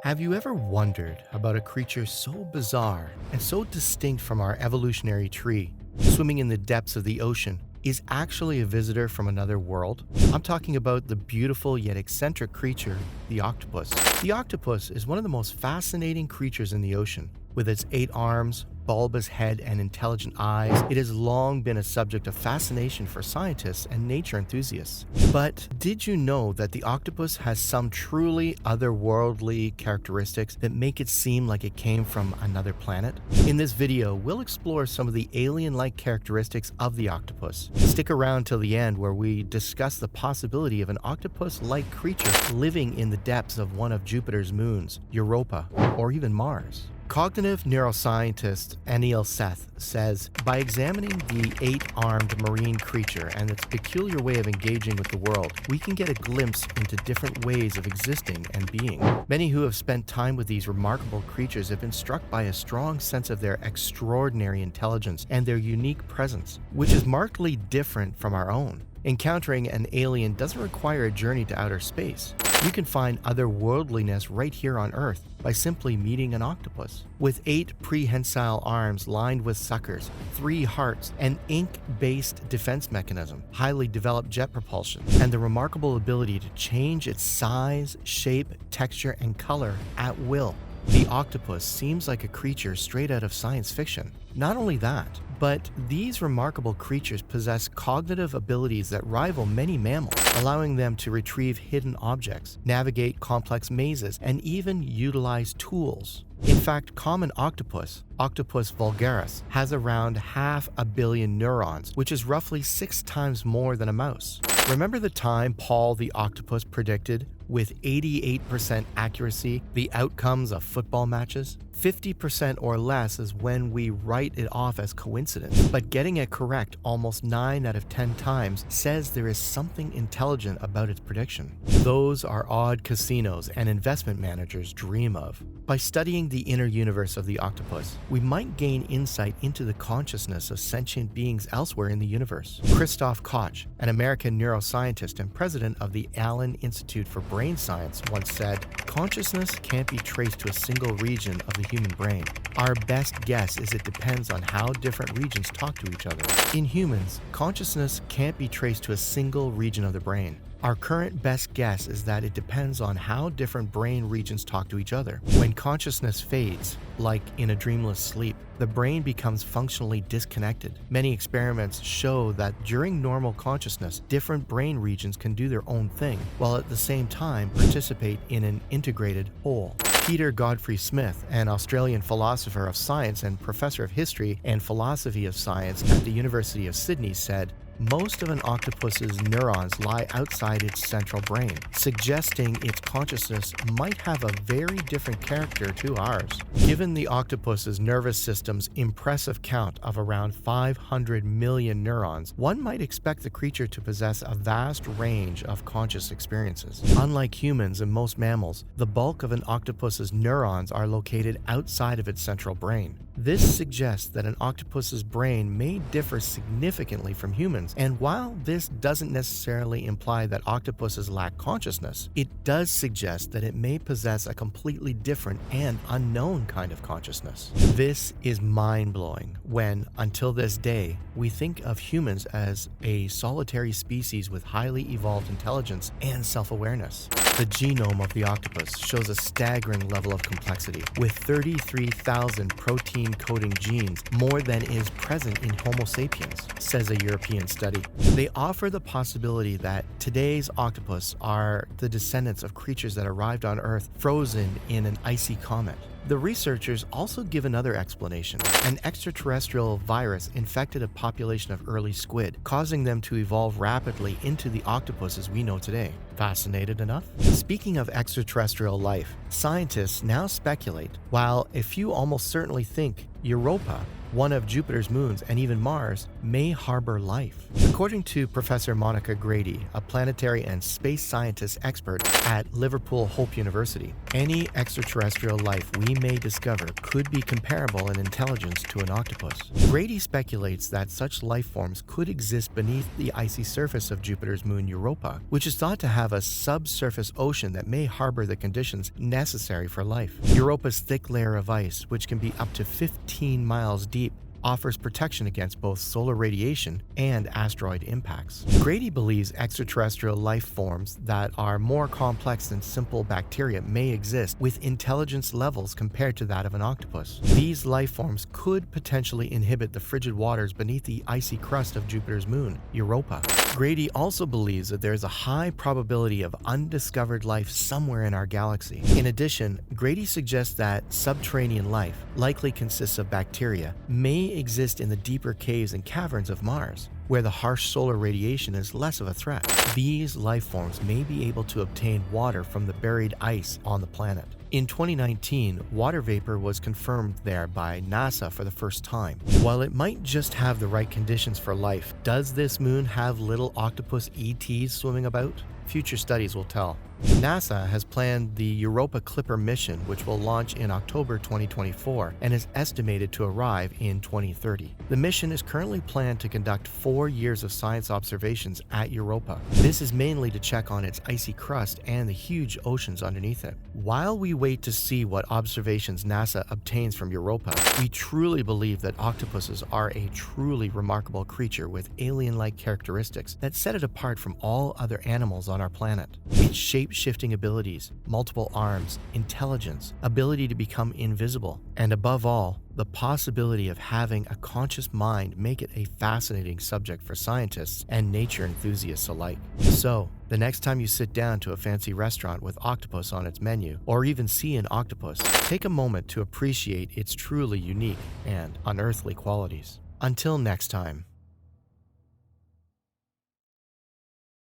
Have you ever wondered about a creature so bizarre and so distinct from our evolutionary tree, swimming in the depths of the ocean, is actually a visitor from another world? I'm talking about the beautiful yet eccentric creature, the octopus. The octopus is one of the most fascinating creatures in the ocean. With its 8 arms, bulbous head, and intelligent eyes, it has long been a subject of fascination for scientists and nature enthusiasts. But did you know that the octopus has some truly otherworldly characteristics that make it seem like it came from another planet? In this video, we'll explore some of the alien-like characteristics of the octopus. Stick around till the end where we discuss the possibility of an octopus-like creature living in the depths of one of Jupiter's moons, Europa, or even Mars. Cognitive neuroscientist Anil Seth says, by examining the 8-armed marine creature and its peculiar way of engaging with the world, we can get a glimpse into different ways of existing and being. Many who have spent time with these remarkable creatures have been struck by a strong sense of their extraordinary intelligence and their unique presence, which is markedly different from our own. Encountering an alien doesn't require a journey to outer space. You can find otherworldliness right here on Earth by simply meeting an octopus. With 8 prehensile arms lined with suckers, 3 hearts, an ink-based defense mechanism, highly developed jet propulsion, and the remarkable ability to change its size, shape, texture, and color at will, the octopus seems like a creature straight out of science fiction. Not only that, but these remarkable creatures possess cognitive abilities that rival many mammals, allowing them to retrieve hidden objects, navigate complex mazes, and even utilize tools. In fact, common octopus, Octopus vulgaris, has around 500 million neurons, which is roughly 6 times more than a mouse. Remember the time Paul the octopus predicted, with 88% accuracy, the outcomes of football matches? 50% or less is when we write it off as coincidence, but getting it correct almost 9 out of 10 times says there is something intelligent about its prediction. Those are odd casinos and investment managers dream of. By studying the inner universe of the octopus, we might gain insight into the consciousness of sentient beings elsewhere in the universe. Christoph Koch, an American neuroscientist and president of the Allen Institute for Brain Science, once said, "Consciousness can't be traced to a single region of the human brain. Our best guess is it depends on how different regions talk to each other." In humans, consciousness can't be traced to a single region of the brain. Our current best guess is that it depends on how different brain regions talk to each other. When consciousness fades, like in a dreamless sleep, the brain becomes functionally disconnected. Many experiments show that during normal consciousness, different brain regions can do their own thing, while at the same time participate in an integrated whole. Peter Godfrey Smith, an Australian philosopher of science and professor of history and philosophy of science at the University of Sydney, said, "Most of an octopus's neurons lie outside its central brain, suggesting its consciousness might have a very different character to ours." Given the octopus's nervous system's impressive count of around 500 million neurons, one might expect the creature to possess a vast range of conscious experiences. Unlike humans and most mammals, the bulk of an octopus's neurons are located outside of its central brain. This suggests that an octopus's brain may differ significantly from humans, and while this doesn't necessarily imply that octopuses lack consciousness, it does suggest that it may possess a completely different and unknown kind of consciousness. This is mind-blowing when, until this day, we think of humans as a solitary species with highly evolved intelligence and self-awareness. The genome of the octopus shows a staggering level of complexity, with 33,000 protein-coding genes, more than is present in Homo sapiens, says a European study. They offer the possibility that today's octopus are the descendants of creatures that arrived on Earth frozen in an icy comet. The researchers also give another explanation. An extraterrestrial virus infected a population of early squid, causing them to evolve rapidly into the octopuses we know today. Fascinated enough? Speaking of extraterrestrial life, scientists now speculate, while a few almost certainly think Europa, one of Jupiter's moons, and even Mars, may harbor life. According to Professor Monica Grady, a planetary and space scientist expert at Liverpool Hope University, any extraterrestrial life we we may discover could be comparable in intelligence to an octopus. Grady speculates that such life forms could exist beneath the icy surface of Jupiter's moon Europa, which is thought to have a subsurface ocean that may harbor the conditions necessary for life. Europa's thick layer of ice, which can be up to 15 miles deep, offers protection against both solar radiation and asteroid impacts. Grady believes extraterrestrial life forms that are more complex than simple bacteria may exist with intelligence levels compared to that of an octopus. These life forms could potentially inhabit the frigid waters beneath the icy crust of Jupiter's moon, Europa. Grady also believes that there is a high probability of undiscovered life somewhere in our galaxy. In addition, Grady suggests that subterranean life, likely consists of bacteria, may exist in the deeper caves and caverns of Mars, where the harsh solar radiation is less of a threat. These life forms may be able to obtain water from the buried ice on the planet. In 2019, water vapor was confirmed there by NASA for the first time. While it might just have the right conditions for life, does this moon have little octopus ETs swimming about? Future studies will tell. NASA has planned the Europa Clipper mission, which will launch in October 2024 and is estimated to arrive in 2030. The mission is currently planned to conduct 4 years of science observations at Europa. This is mainly to check on its icy crust and the huge oceans underneath it. While we wait to see what observations NASA obtains from Europa, we truly believe that octopuses are a truly remarkable creature with alien-like characteristics that set it apart from all other animals on our planet. Its shape-shifting abilities, multiple arms, intelligence, ability to become invisible, and above all, the possibility of having a conscious mind make it a fascinating subject for scientists and nature enthusiasts alike. So, the next time you sit down to a fancy restaurant with octopus on its menu, or even see an octopus, take a moment to appreciate its truly unique and unearthly qualities. Until next time.